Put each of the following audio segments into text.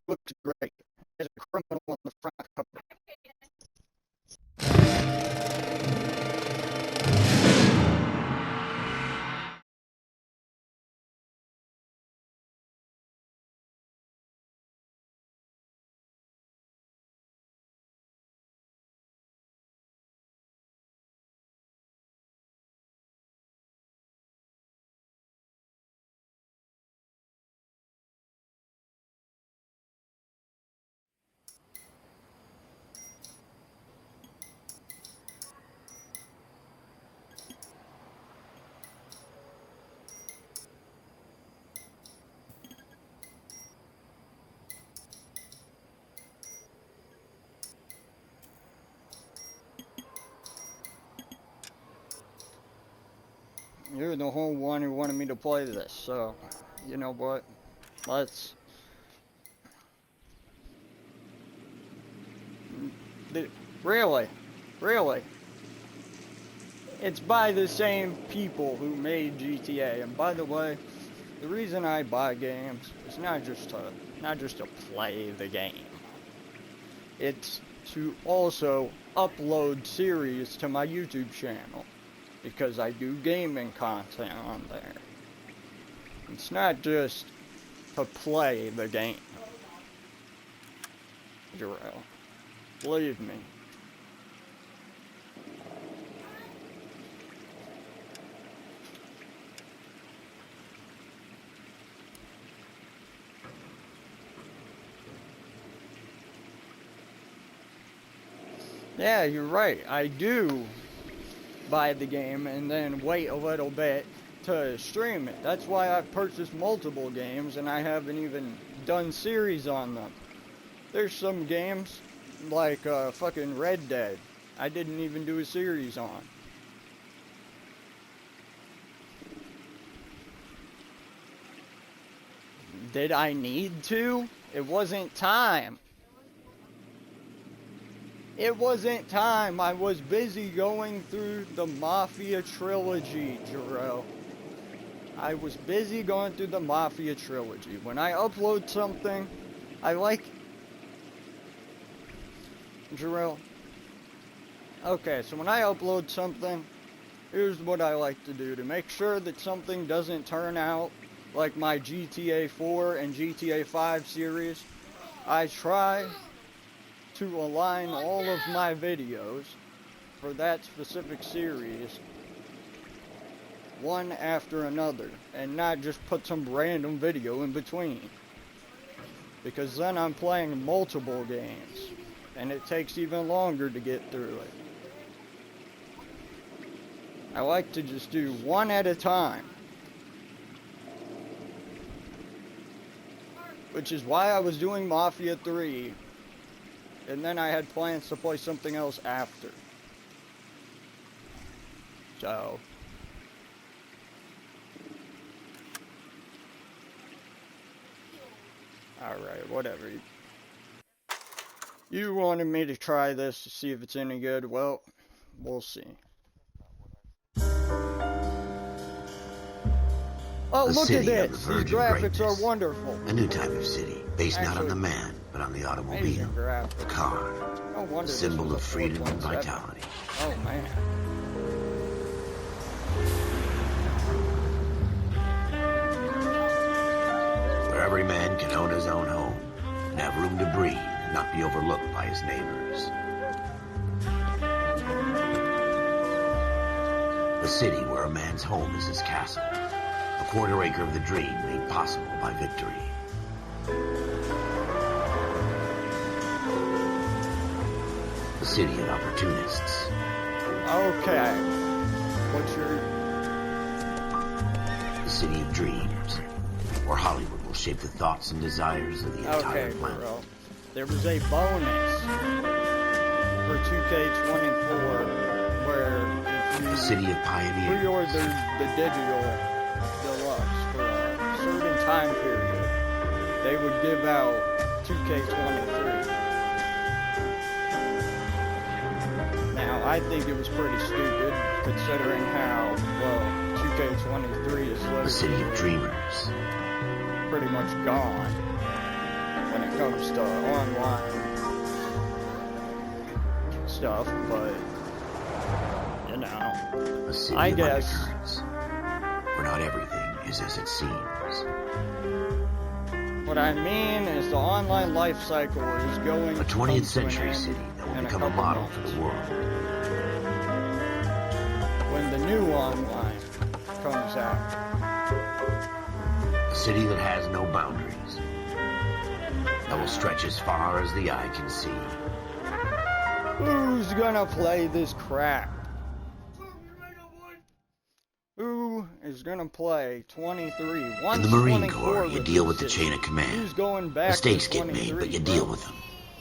looks great. There's a criminal on the front cover. You're the whole one who wanted me to play this, so, you know what, let's... Really? Really? It's by the same people who made GTA, and by the way, the reason I buy games is not just to play the game. It's to also upload series to my YouTube channel, because I do gaming content on there. It's not just to play the game. Jarrell, believe me. Yeah, you're right. I do buy the game and then wait a little bit to stream it. That's why I've purchased multiple games and I haven't even done series on them. There's some games like fucking Red Dead I didn't even do a series on. Did I need to? It wasn't time. It wasn't time. I was busy going through the Mafia trilogy, Jarrell. I was busy going through the Mafia trilogy. When I upload something, I like... Jarrell. Okay, so when I upload something, here's what I like to do. To make sure that something doesn't turn out like my GTA 4 and GTA 5 series, I try to align all of my videos for that specific series one after another and not just put some random video in between, because then I'm playing multiple games and it takes even longer to get through it. I like to just do one at a time, which is why I was doing Mafia 3. And then I had plans to play something else after. So. Alright, whatever. You wanted me to try this to see if it's any good. Well, we'll see. Oh, look at this! These graphics are wonderful. A new type of city, based not on the man, but on the automobile, the car, a symbol of freedom and vitality. Oh, man. Where every man can own his own home, and have room to breathe and not be overlooked by his neighbors. A city where a man's home is his castle. A quarter acre of the dream made possible by victory. A city of opportunists. Okay. What's your... The city of dreams, where Hollywood will shape the thoughts and desires of the entire planet. Bro. There was a bonus for 2K24 where if you the city of pioneers. pre-ordered the digital deluxe for a certain time period, they would give out 2K23. Now, I think it was pretty stupid, considering how, well, 2K23 is The city of dreamers. pretty much gone. when it comes to online stuff, but you know, A city I of guess undercurrents, where not everything is as it seems. what I mean is the online life cycle is going A to 20th come century to an city end that will in become a couple model months, for the world. when the new online comes out. A city that has no boundaries, that will stretch as far as the eye can see. Who's gonna play this crap? Who is gonna play 23? In the Marine Corps, you deal with the chain of command. Who's going back Mistakes to get 23, made, but you bro? deal with them.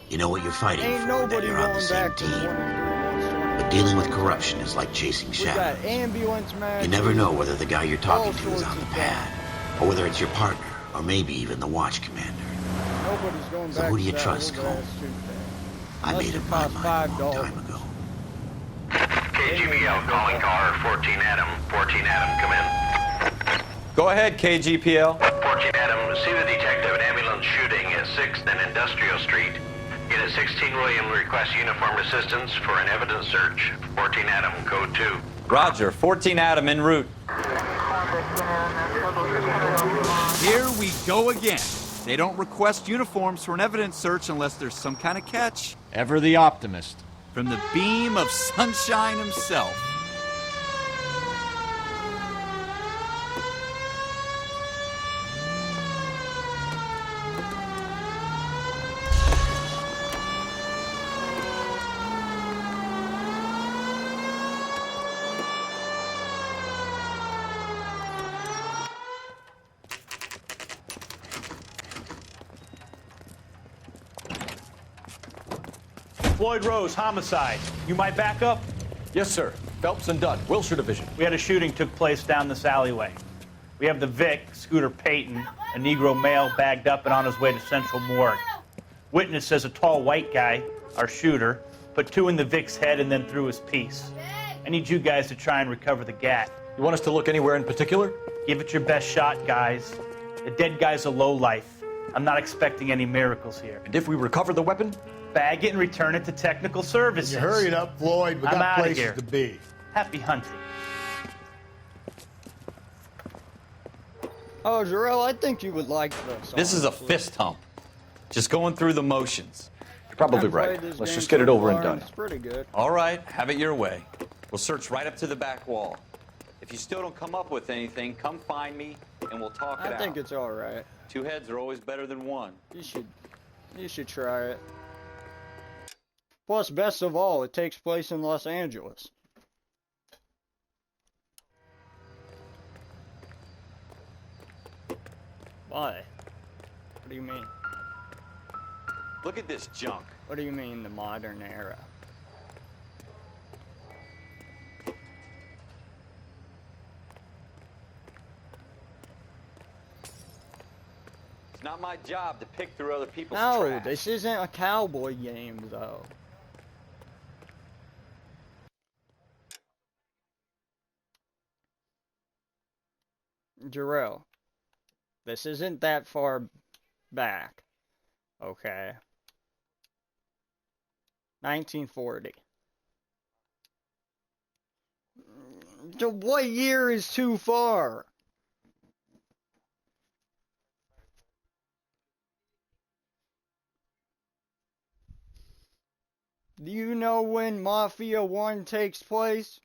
You know what you're fighting Ain't for, that nobody you're on the going same back to team. 23. But dealing with corruption is like chasing We shadows. got ambulance matches. You never know whether the guy you're talking all to is sorts on the of pad, or whether it's your partner, or maybe even the watch commander. Nobody's going So back who do you to that trust, old Cole? ass toothpaste. I Unless made it up my costs mind a long $5. time ago. KGPL calling car 14 Adam. 14 Adam, come in. Go ahead, KGPL. 14 Adam, see the detective, an ambulance shooting at 6th and Industrial Street. Unit 16 William requests uniform assistance for an evidence search. 14 Adam, code 2. Roger, 14 Adam en route. Here we go again. They don't request uniforms for an evidence search unless there's some kind of catch. Ever the optimist. From the beam of sunshine himself. Floyd Rose, homicide. You might back up? Yes, sir. Phelps and Dunn, Wilshire Division. We had a shooting took place down this alleyway. We have the Vic, Scooter Payton, a Negro male bagged up and on his way to Central Morgue. Witness says a tall white guy, our shooter, put 2 in the Vic's head and then threw his piece. I need you guys to try and recover the gat. You want us to look anywhere in particular? Give it your best shot, guys. The dead guy's a lowlife. I'm not expecting any miracles here. And if we recover the weapon? Bag it and return it to technical services. You hurry it up, Floyd. We I'm got outta places here. to be. Happy hunting. Oh, Jarrell, I think you would like this. This is a honestly. fist hump. Just going through the motions. You're probably I've played right. this Let's game just get it so over and far, done. It's pretty good. All right, have it your way. We'll search right up to the back wall. If you still don't come up with anything, come find me and we'll talk it out. I think it's all right. 2 heads are always better than 1. You should try it. Plus, best of all, it takes place in Los Angeles. Why? What do you mean? Look at this junk. What do you mean, the modern era? It's not my job to pick through other people's No, trash. this isn't a cowboy game, though. Jarrell, this isn't that far back. Okay. 1940. So what year is too far? Do you know when Mafia 1 takes place?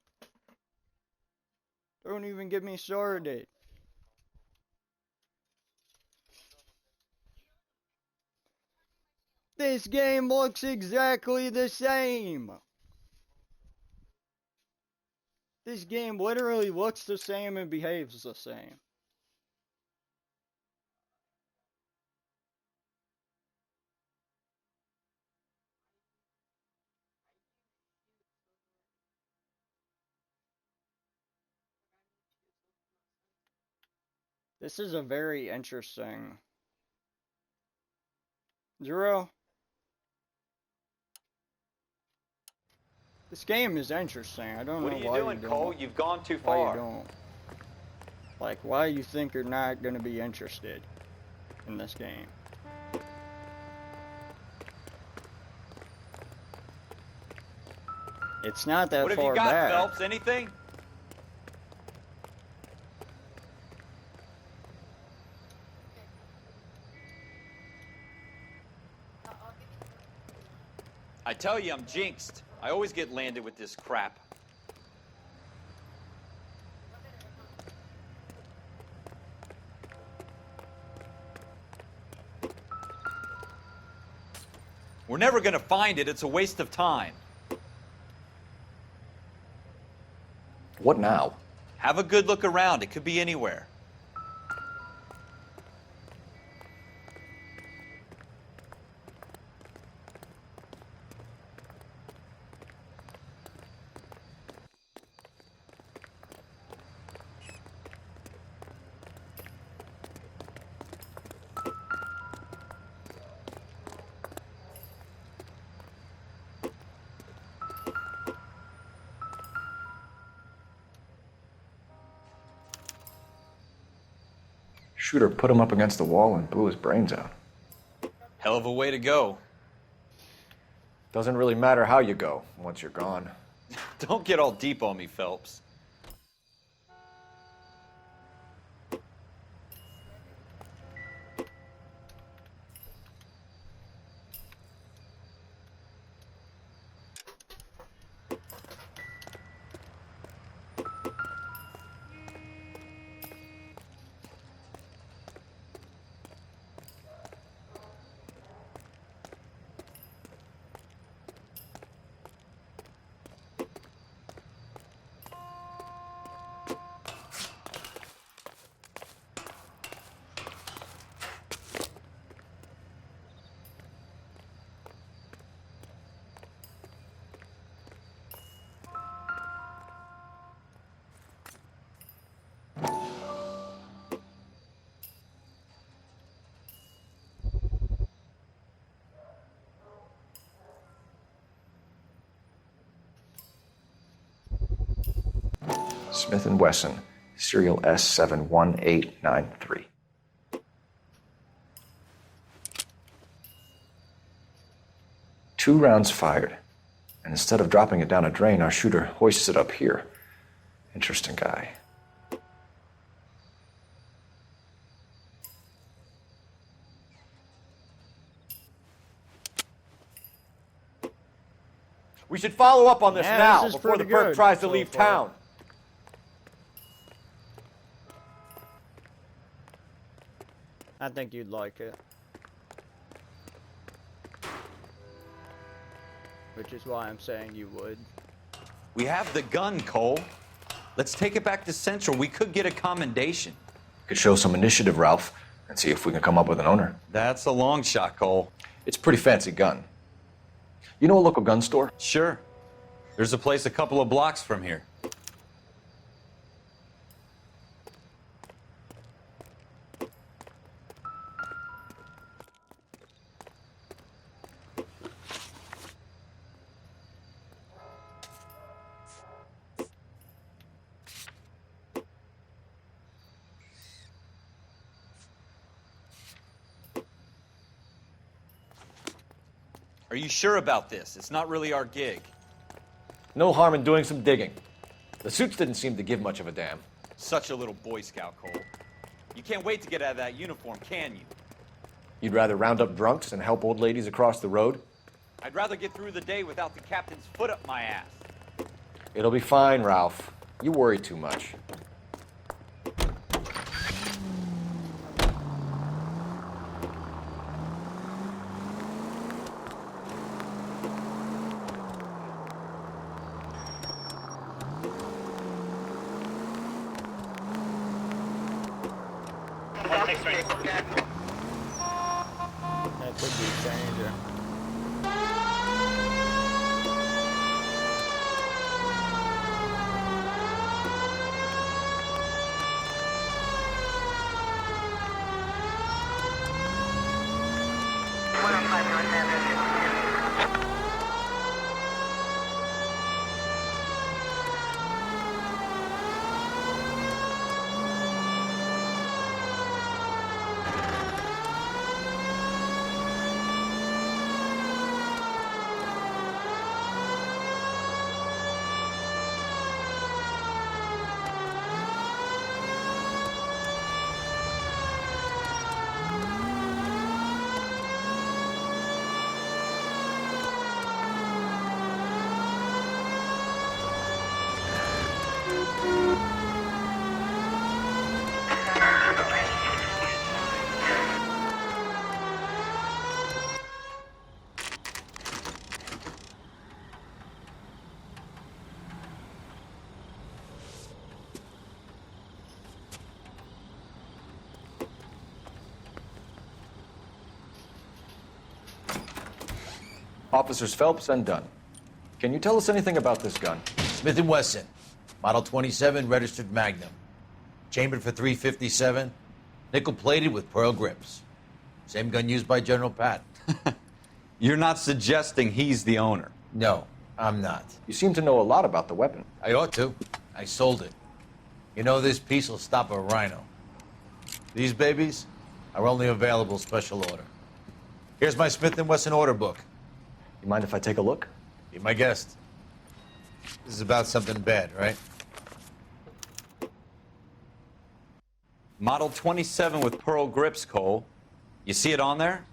Don't even get me started. This game looks exactly the same. This game literally looks the same and behaves the same. This is a very interesting... Zero. This game is interesting. I don't What know are you why doing, you Cole? don't. You've gone too Why far. you don't. Like, why you think you're not going to be interested in this game? It's not that What have far you got, back. Phelps? Anything? I tell you, I'm jinxed. I always get landed with this crap. We're never gonna find it. It's a waste of time. What now? Have a good look around. It could be anywhere. Shooter put him up against the wall and blew his brains out. Hell of a way to go. Doesn't really matter how you go once you're gone. Don't get all deep on me, Phelps. Smith & Wesson, serial S71893. Two rounds fired, and instead of dropping it down a drain, our shooter hoists it up here. Interesting guy. We should follow up on this Yeah, now this is before the pretty perp good tries to so leave far. town. I think you'd like it. Which is why I'm saying you would. We have the gun, Cole. Let's take it back to Central. We could get a commendation. Could show some initiative, Ralph, and see if we can come up with an owner. That's a long shot, Cole. It's a pretty fancy gun. You know a local gun store? Sure. There's a place a couple of blocks from here. Are you sure about this? It's not really our gig. No harm in doing some digging. The suits didn't seem to give much of a damn. Such a little Boy Scout, Cole. You can't wait to get out of that uniform, can you? You'd rather round up drunks than help old ladies across the road? I'd rather get through the day without the captain's foot up my ass. It'll be fine, Ralph. You worry too much. That could be a danger. Officers Phelps and Dunn. Can you tell us anything about this gun? Smith & Wesson, Model 27, registered Magnum. Chambered for .357, nickel-plated with pearl grips. Same gun used by General Patton. You're not suggesting he's the owner? No, I'm not. You seem to know a lot about the weapon. I ought to. I sold it. You know, this piece will stop a rhino. These babies are only available special order. Here's my Smith & Wesson order book. You mind if I take a look? Be my guest. This is about something bad, right? Model 27 with pearl grips, Cole. You see it on there?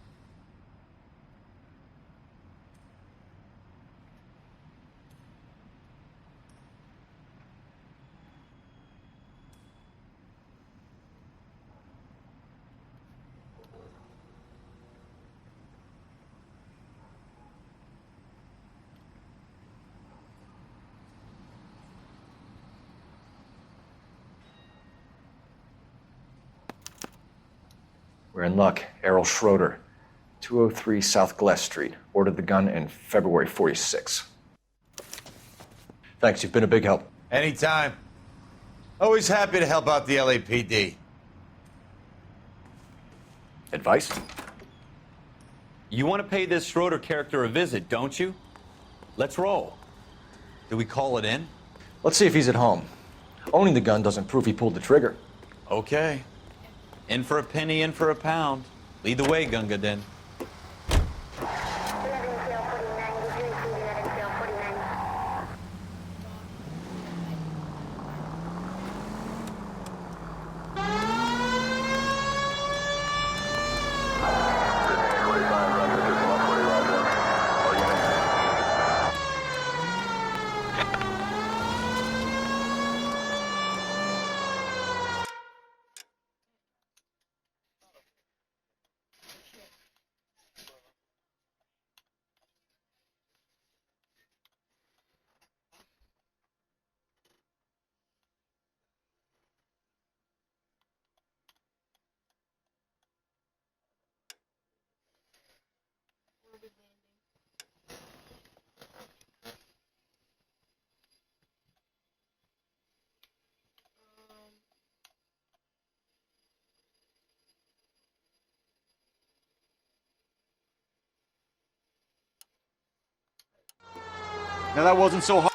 We're in luck. Errol Schroeder, 203 South Glass Street. Ordered the gun in February '46. Thanks, you've been a big help. Anytime. Always happy to help out the LAPD. Advice? You want to pay this Schroeder character a visit, don't you? Let's roll. Do we call it in? Let's see if he's at home. Owning the gun doesn't prove he pulled the trigger. Okay. In for a penny, in for a pound. Lead the way, Gunga Din. Now that wasn't so hard.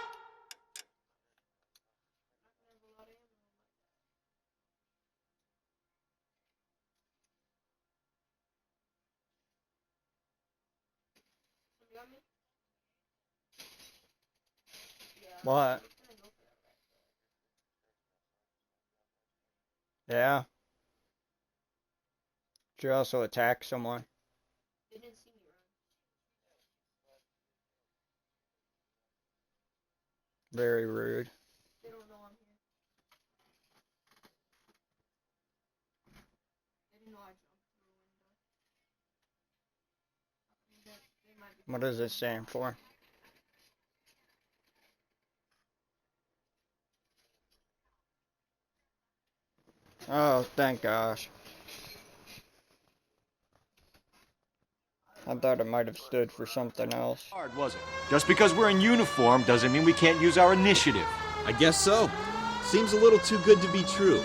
What? Yeah. Did you also attack someone? Very rude. What does this stand for? Oh, thank gosh. I thought it might have stood for something else. Hard, was it? Just because we're in uniform doesn't mean we can't use our initiative. I guess so. Seems a little too good to be true.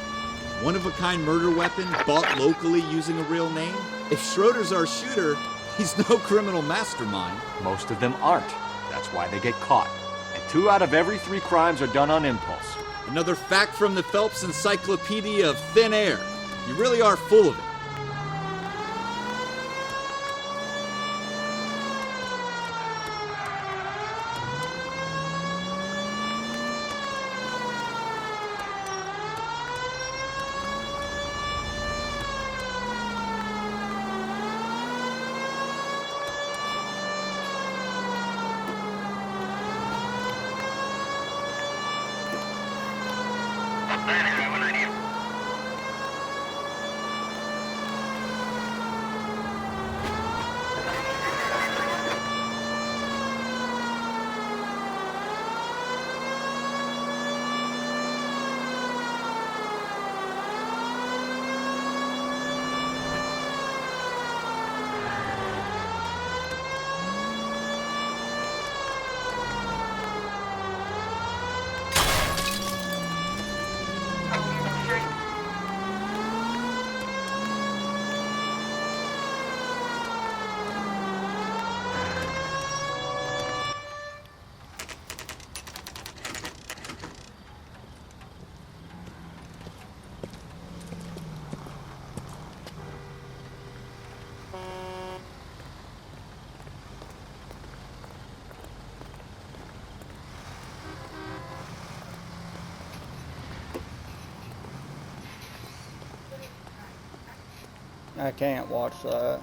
One-of-a-kind murder weapon bought locally using a real name? If Schroeder's our shooter, he's no criminal mastermind. Most of them aren't. That's why they get caught. And 2 out of every 3 crimes are done on impulse. Another fact from the Phelps Encyclopedia of Thin Air. You really are full of it. I can't watch that.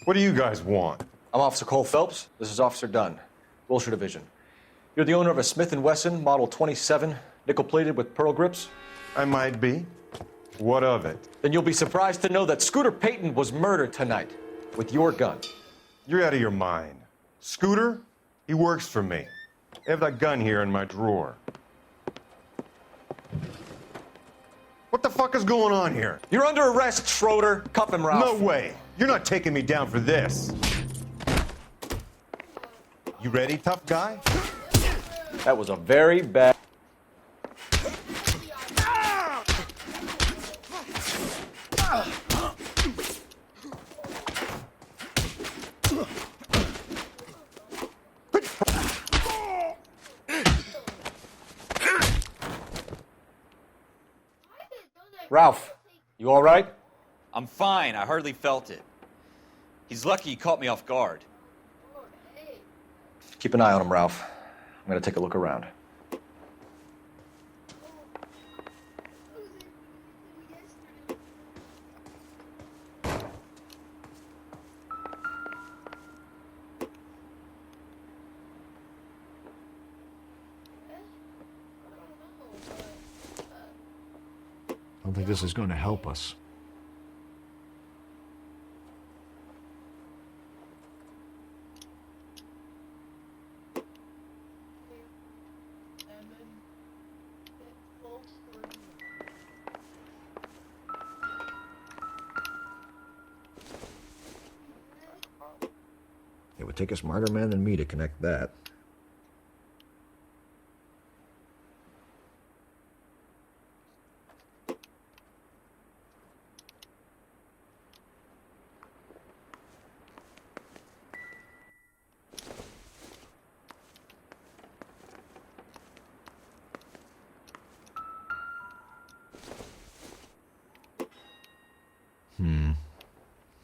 What do you guys want? I'm Officer Cole Phelps. This is Officer Dunn, Wilshire Division. You're the owner of a Smith & Wesson Model 27, nickel-plated with pearl grips? I might be. What of it? Then you'll be surprised to know that Scooter Payton was murdered tonight with your gun. You're out of your mind. Scooter? He works for me. I have that gun here in my drawer. What the fuck is going on here? You're under arrest, Schroeder. Cuff him, Ralph. No way. You're not taking me down for this. You ready, tough guy? That was a very bad... Ralph, you all right? I'm fine. I hardly felt it. He's lucky he caught me off guard. Keep an eye on him, Ralph. I'm gonna take a look around. I don't think this is going to help us. It would take a smarter man than me to connect that.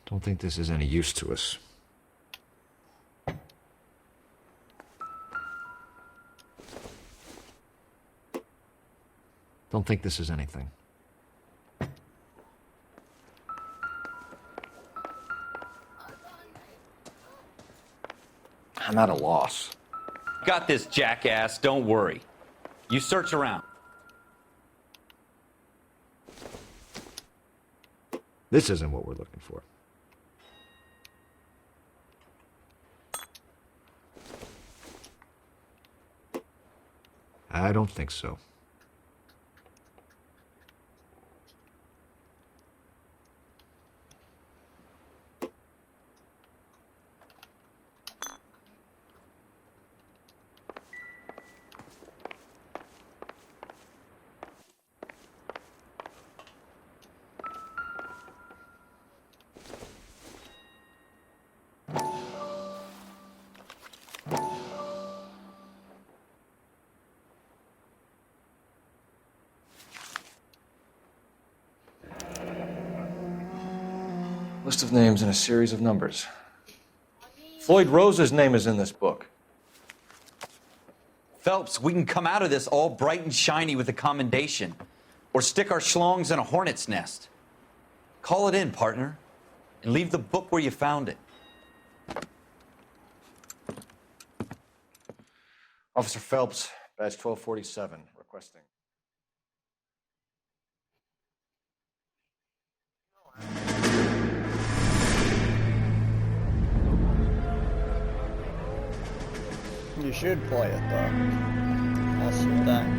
Don't think this is any use to us. Don't think this is anything. I'm at a loss. Got this, jackass. Don't worry. You search around. This isn't what we're looking for. I don't think so. List of names and a series of numbers. Floyd Rose's name is in this book. Phelps, we can come out of this all bright and shiny with a commendation. Or stick our schlongs in a hornet's nest. Call it in, partner. And leave the book where you found it. Officer Phelps, badge 1247, requesting. You should play it though. That's the thing.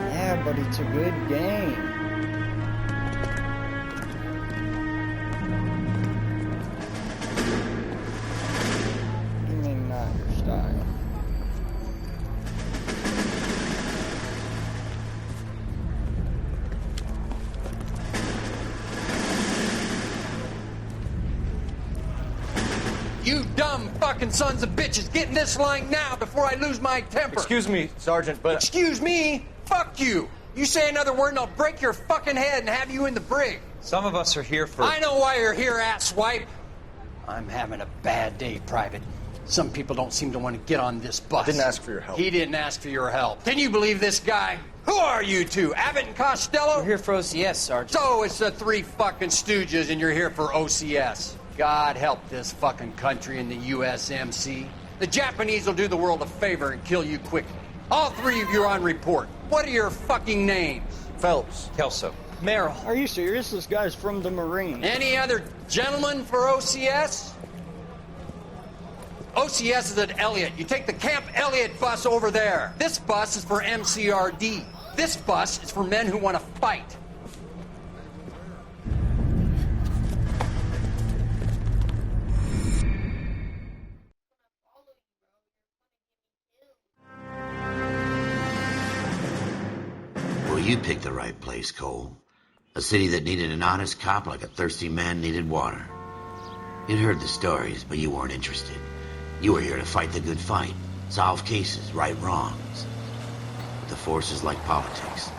Yeah, but it's a good game. You mean not your style? You dumb fucking sons of bitches, get in this line now before I lose my temper. Excuse me, Sergeant, but... Excuse me? Fuck you. You say another word and I'll break your fucking head and have you in the brig. Some of us are here for... I know why you're here, asswipe. I'm having a bad day, Private. Some people don't seem to want to get on this bus. I didn't ask for your help. He didn't ask for your help. Can you believe this guy? Who are you two? Abbott and Costello? We're here for OCS, Sergeant. So it's the three fucking stooges and you're here for OCS. God help this fucking country and the USMC. The Japanese will do the world a favor and kill you quickly. All three of you are on report. What are your fucking names? Phelps. Kelso. Merrill. Are you serious? This guy's from the Marines. Any other gentlemen for OCS? OCS is at Elliott. You take the Camp Elliott bus over there. This bus is for MCRD. This bus is for men who want to fight. Well, you picked the right place, Cole. A city that needed an honest cop like a thirsty man needed water. You'd heard the stories, but you weren't interested. You were here to fight the good fight, solve cases, right wrongs. But the force is like politics.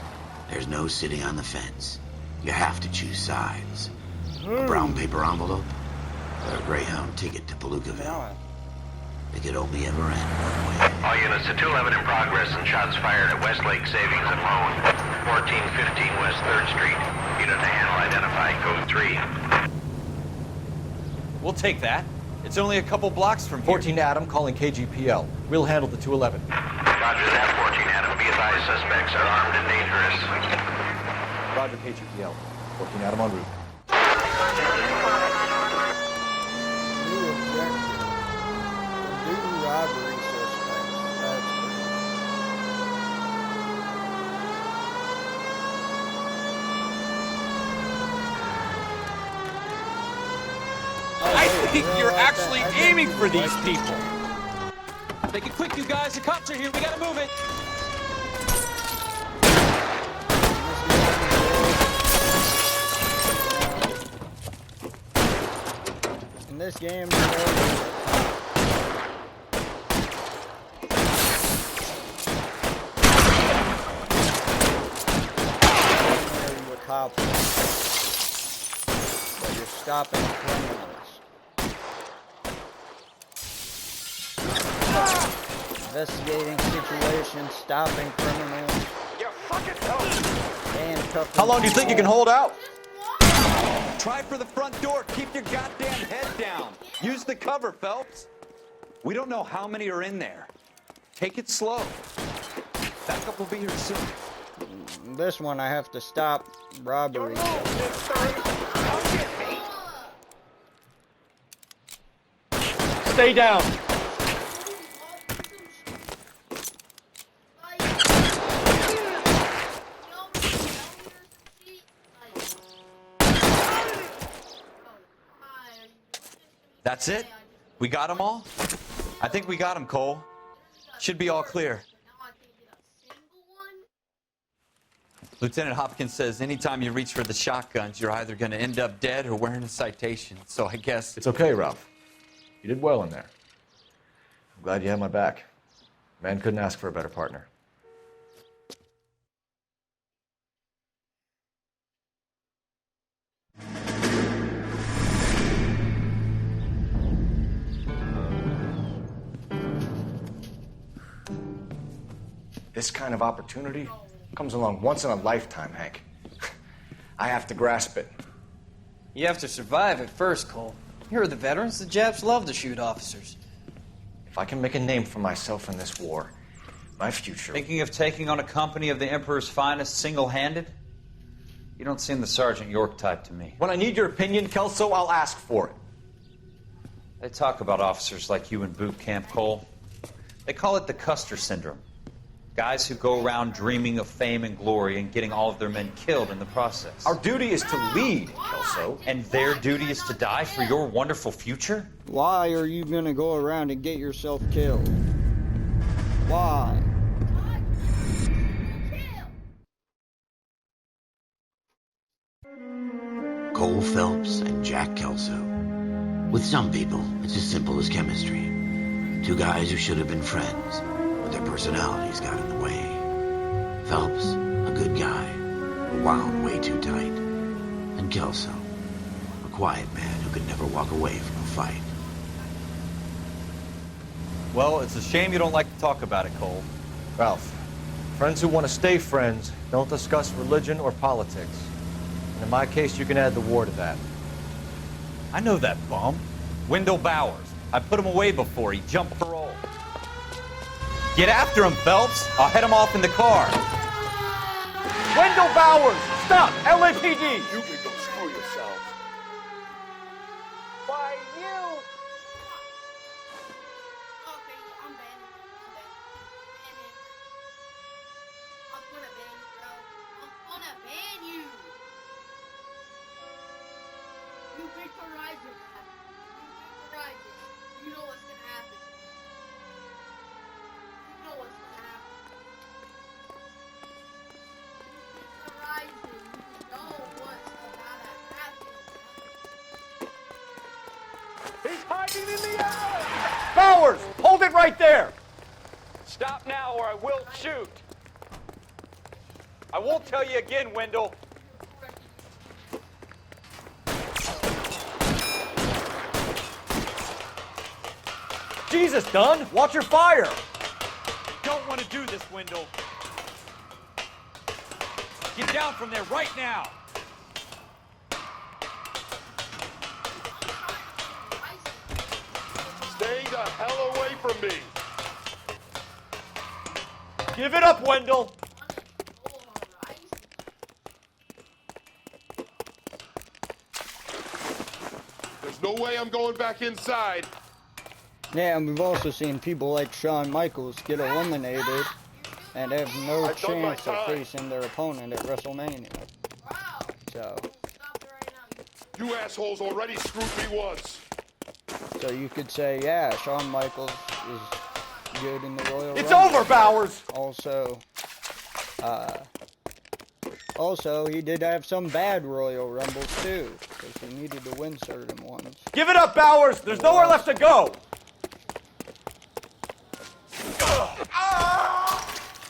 There's no sitting on the fence. You have to choose sides. A brown paper envelope or a Greyhound ticket to Palookaville. It could only ever end one way. All units to 211 in progress and shots fired at Westlake Savings and Loan, 1415 West 3rd Street. Unit to handle identified, code 3. We'll take that. It's only a couple blocks from here. 14 Adam calling KGPL. We'll handle the 211. Roger that, 14 Adam. Be advised, suspects are armed and dangerous. Roger KGPL. 14 Adam en route. New objective. New robbery suspects. That's I think you're actually aiming for these people. Make it quick, you guys. The cops are here. We gotta move it. in this game. Cop, but you're stopping criminals. Investigating situations, stopping criminals. You fucking Handcuffing. How long do you think you can hold out? Try for the front door. Keep your goddamn head down. Use the cover, Phelps. We don't know how many are in there. Take it slow. Backup will be here soon. This one I have to stop robbery. Stay down. That's it? We got them all? I think we got them, Cole. Should be all clear. Lieutenant Hopkins says anytime you reach for the shotguns, you're either going to end up dead or wearing a citation. So I guess... It's okay, Ralph. You did well in there. I'm glad you had my back. Man couldn't ask for a better partner. This kind of opportunity comes along once in a lifetime, Hank. I have to grasp it. You have to survive at first, Cole. Here are the veterans. The Japs love to shoot officers. If I can make a name for myself in this war, my future... Thinking of taking on a company of the Emperor's finest single-handed? You don't seem the Sergeant York type to me. When I need your opinion, Kelso, I'll ask for it. They talk about officers like you in boot camp, Cole. They call it the Custer syndrome. Guys who go around dreaming of fame and glory and getting all of their men killed in the process. Our duty is to lead, Kelso. And their duty is to die for your wonderful future? Why are you gonna go around and get yourself killed? Why? Cole Phelps and Jack Kelso. With some people, it's as simple as chemistry. Two guys who should have been friends, but their personalities got in the way. Phelps, a good guy, but wound way too tight. and Kelso, a quiet man who could never walk away from a fight. Well, it's a shame you don't like to talk about it, Cole. Ralph, friends who want to stay friends don't discuss religion or politics. And in my case, you can add the war to that. I know that bum. Wendell Bowers. I put him away before. He jumped parole. Get after him, Phelps. I'll head him off in the car. Wendell Bowers! Stop! LAPD! You can go screw yourself. Why, you! Okay, I'm banned. I'm gonna ban you, bro. I'm gonna ban you. You victorize it, man. You victorize it. You know what's gonna happen. You know what's gonna happen. You victorize it. You know what's about to happen. He's hiding in the alley! Bowers! Hold it right there! Stop now or I will shoot! I won't tell you again, Wendell. Jesus, Dunn! Watch your fire! You don't want to do this, Wendell. Get down from there right now! Stay the hell away from me. Give it up, Wendell! There's no way I'm going back inside. Yeah, and we've also seen people like Shawn Michaels get eliminated and have no I've done my chance of time. facing their opponent at WrestleMania. So, You assholes already screwed me once. so you could say, yeah, Shawn Michaels is good in the Royal It's Rumble. over, Bowers! Also, he did have some bad Royal Rumbles too, because he needed to win certain ones. Give it up, Bowers! There's nowhere left to go!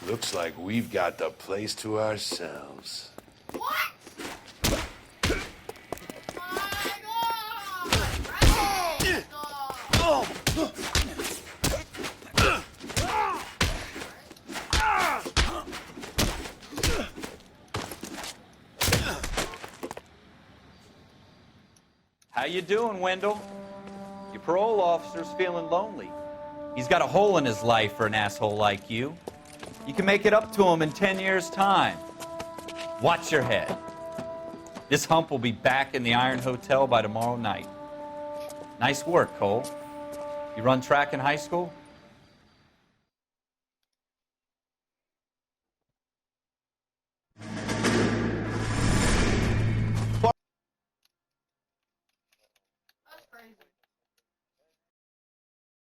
Looks like we've got the place to ourselves. How you doing, Wendell? Your parole officer's feeling lonely. He's got a hole in his life for an asshole like you. You can make it up to him in 10 years' time. Watch your head. This hump will be back in the Iron Hotel by tomorrow night. Nice work, Cole. You run track in high school?